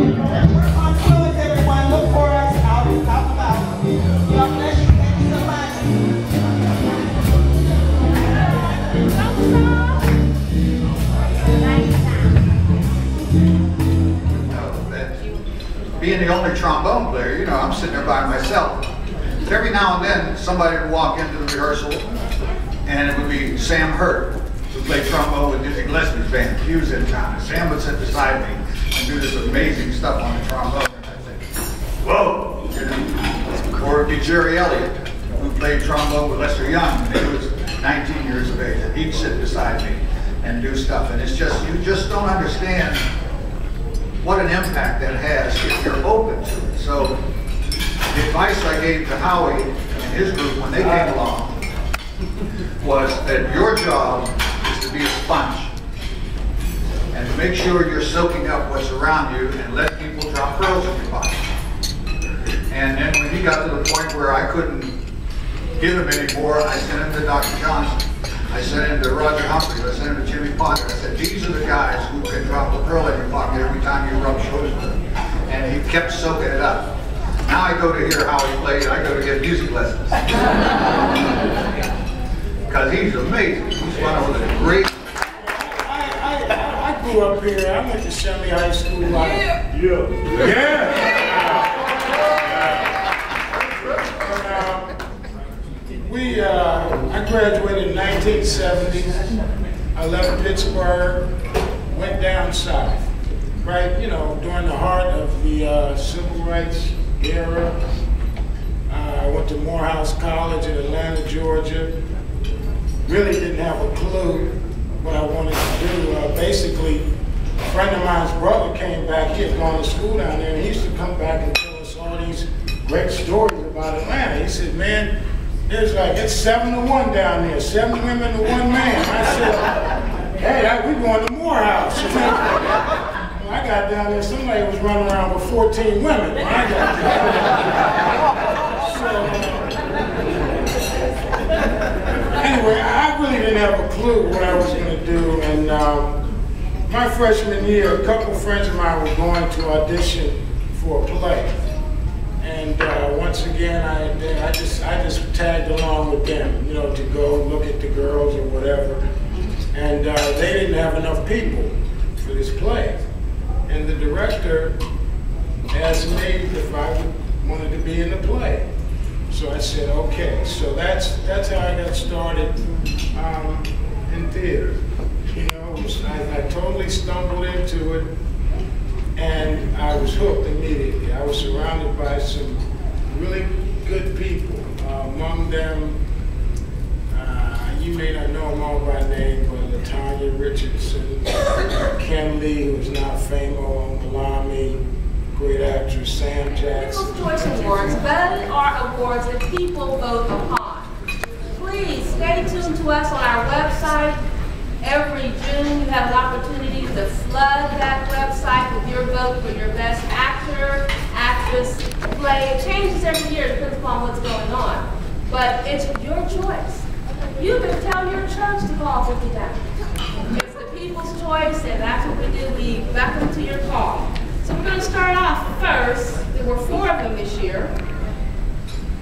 everyone. Look for us out and about. God bless you. Thank you so much. Being the only trombone player, you know, I'm sitting there by myself. Every now and then, somebody would walk into the rehearsal, and it would be Sam Hurt, who played trombone with Dizzy Gillespie's band. He was in town. Sam would sit beside me and do this amazing stuff on the trombone. And I'd say, whoa! You know? Or it'd be Jerry Elliott, who played trombone with Lester Young when he was 19 years of age. And he'd sit beside me and do stuff. And it's just, you just don't understand what an impact that has if you're open to it. So the advice I gave to Howie and his group when they came along was that your job is to be a sponge and to make sure you're soaking up what's around you and let people drop pearls in your pocket. And then when he got to the point where I couldn't give him any more, I sent him to Dr. Johnson. I sent him to Roger Humphreys. I sent him to Jimmy Potter. I said, these are the guys who can drop a pearl in your pocket every time you rub shoulders with him. And he kept soaking it up. Now I go to hear how he plays, I go to get music lessons. Because he's amazing. He's one of the great. I grew up here. I went to Shelby High School. I graduated in 1970. I left Pittsburgh, went down south, right, you know, during the heart of the civil rights era. I went to Morehouse College in Atlanta, Georgia. Really didn't have a clue what I wanted to do. Basically, a friend of mine's brother came back. He had gone to school down there, and he used to come back and tell us all these great stories about Atlanta. He said, man, it's like, it's 7 to 1 down there, 7 women to 1 man. I said, hey, we going to Morehouse. When I got down there, somebody was running around with 14 women. When I got there. Anyway, I really didn't have a clue what I was going to do. And my freshman year, a couple friends of mine were going to audition for a play. And once again, I just tagged along with them, you know, to go look at the girls or whatever. And they didn't have enough people for this play. And the director asked me if I wanted to be in the play. So I said, okay. So that's how I got started in theater. You know, I totally stumbled into it. And I was hooked immediately. I was surrounded by some really good people. Among them, you may not know them all by name, but LaTanya Richardson, Ken Lee, who's now Famo, Malami, great actress, Sam Jackson. People's Choice Awards, those are awards that people vote upon. Please stay tuned to us on our website. Every June, you have an opportunity to flood that website with your vote for your best actor, actress, play. It changes every year, depends upon what's going on. But it's your choice. You can tell your church to call 50,000. It's the people's choice, and that's what we do. We beckon to your call. So we're going to start off first. There were 4 of them this year.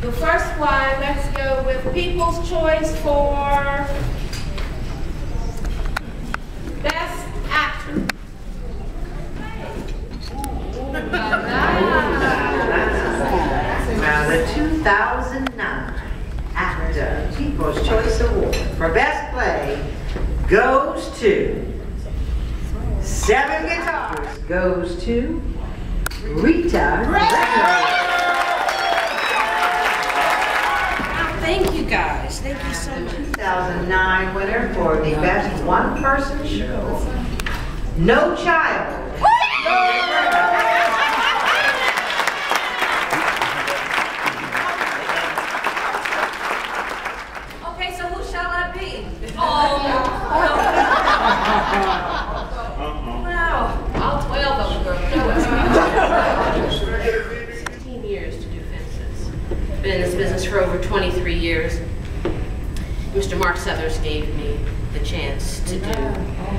The first one, let's go with People's Choice for Best Actor. Now, the 2009 AACTA People's Choice Award for Best Play goes to 7 Guitars. Goes to Rita. Thank you guys. Thank you so much. 2009 winner for the Best One-Person Show, No Child. Okay, so who shall I be? Wow, all 12 of them are 16 years to do fences. Been in this business for over 23 years. Mr. Mark Southers gave me the chance to do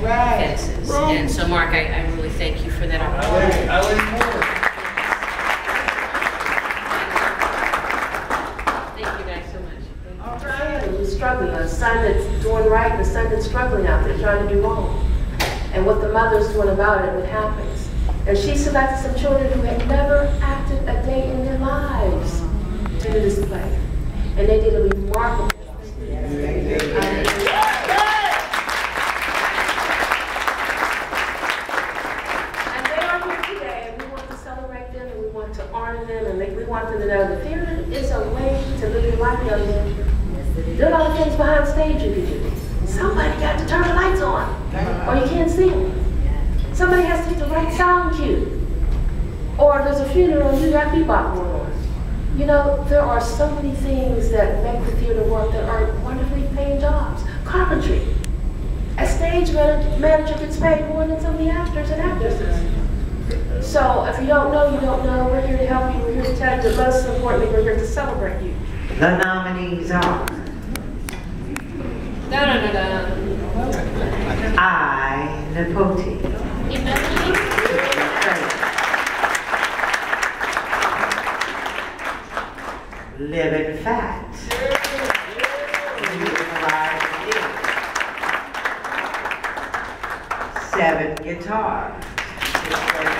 fences. And so, Mark, I really thank you for that opportunity. trying to do wrong, and what the mother's doing about it, what happens. And she selected some children who had never acted a day in their lives to do this play. And they did a remarkable job. And they are here today, and we want to celebrate them, and we want to honor them, and we want them to know that theater is a way to live your life, young men. There are a lot of things behind stage you can do. Somebody got to turn the lights on, or you can't see them. Somebody has to hit the right sound cue. Or there's a funeral and you got bebop going on. You know, there are so many things that make the theater work that are wonderfully paying jobs. Carpentry. A stage manager gets paid more than some of the actors and actresses. So if you don't know, you don't know. We're here to help you. We're here to tell you that most importantly, we're here to celebrate you. The nominees are I, Nepoti. Living Fat. Seven Guitars.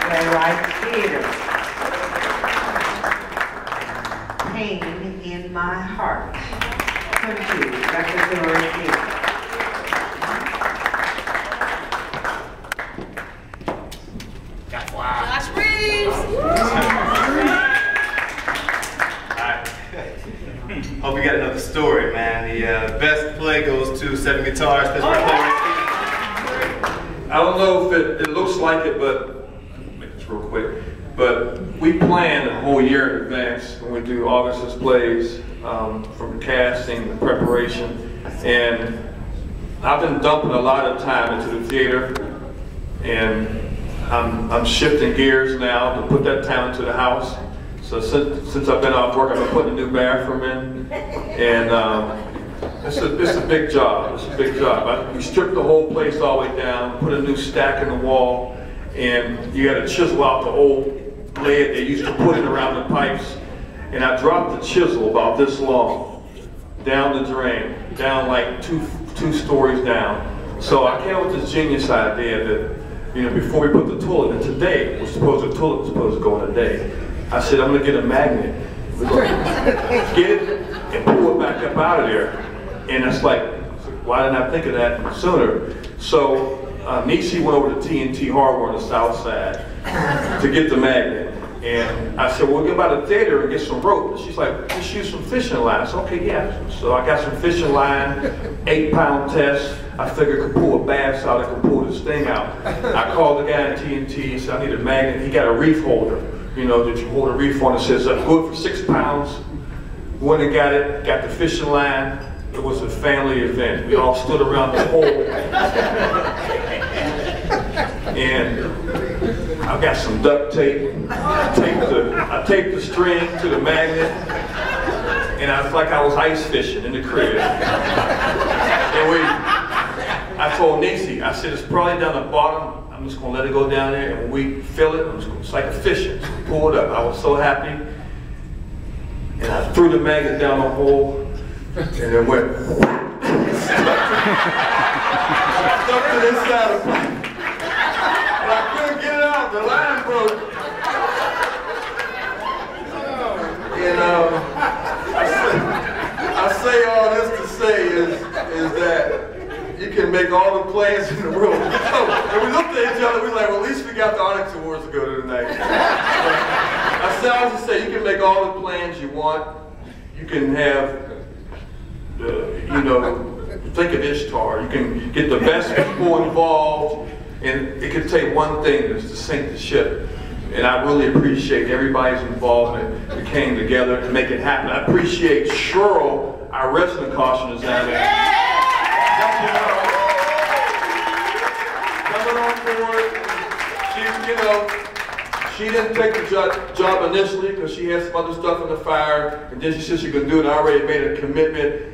Playwright Theater. Pain in My Heart. Country Repertory Theater. Josh Reeves. Hope you got another story, man. The best play goes to Seven Guitars. I don't know if it looks like it, but I'll make this real quick. But we plan a whole year in advance when we do August's plays, from casting, the preparation, and I've been dumping a lot of time into the theater, and I'm shifting gears now to put that time into the house. So since I've been off work, I've been putting a new bathroom in, and it's a big job. It's a big job. We stripped the whole place all the way down, put a new stack in the wall, and you got to chisel out the old lead they used to put in around the pipes. And I dropped the chisel about this long down the drain, down like two stories down. So I came up with this genius idea that, you know, before we put the toilet in today, the toilet was supposed to go in a day. I said, I'm gonna get a magnet. We're gonna get it and pull it back up out of there. And it's like, why didn't I think of that sooner? So Nisi went over to TNT Hardware on the south side to get the magnet. And I said, well, we'll go by the theater and get some rope. And she's like, let's use some fishing line. I said, okay, yeah. So I got some fishing line, 8-pound test. I figured I could pull a bass out, I could pull this thing out. I called the guy at TNT and said, I need a magnet. He got a reef holder, you know, that you hold a reef on. It says, good for 6 pounds. Went and got it, got the fishing line. It was a family event. We all stood around the hole. And I got some duct tape. I taped the string to the magnet, and I was like I was ice fishing in the crib. And I told Nisi, I said, it's probably down the bottom. I'm just gonna let it go down there, and when we fill it, it's like a fishing. So pull it up. I was so happy, and I threw the magnet down the hole, and it went. Stuck to this side of the pipe. I couldn't get it out, the line broke. And I say all this to say is that you can make all the plans in the world. And we looked at each other, we were like, well, at least we got the Onyx Awards to go to tonight. I always say, you can make all the plans you want. You can have, you know, think of Ishtar. You can get the best people involved. And it could take one thing to sink the ship. And I really appreciate everybody's involvement that came together to make it happen. I appreciate Cheryl, our resident caution designer, coming on board. She didn't take the job initially because she had some other stuff in the fire. And then she said she could do it. I already made a commitment.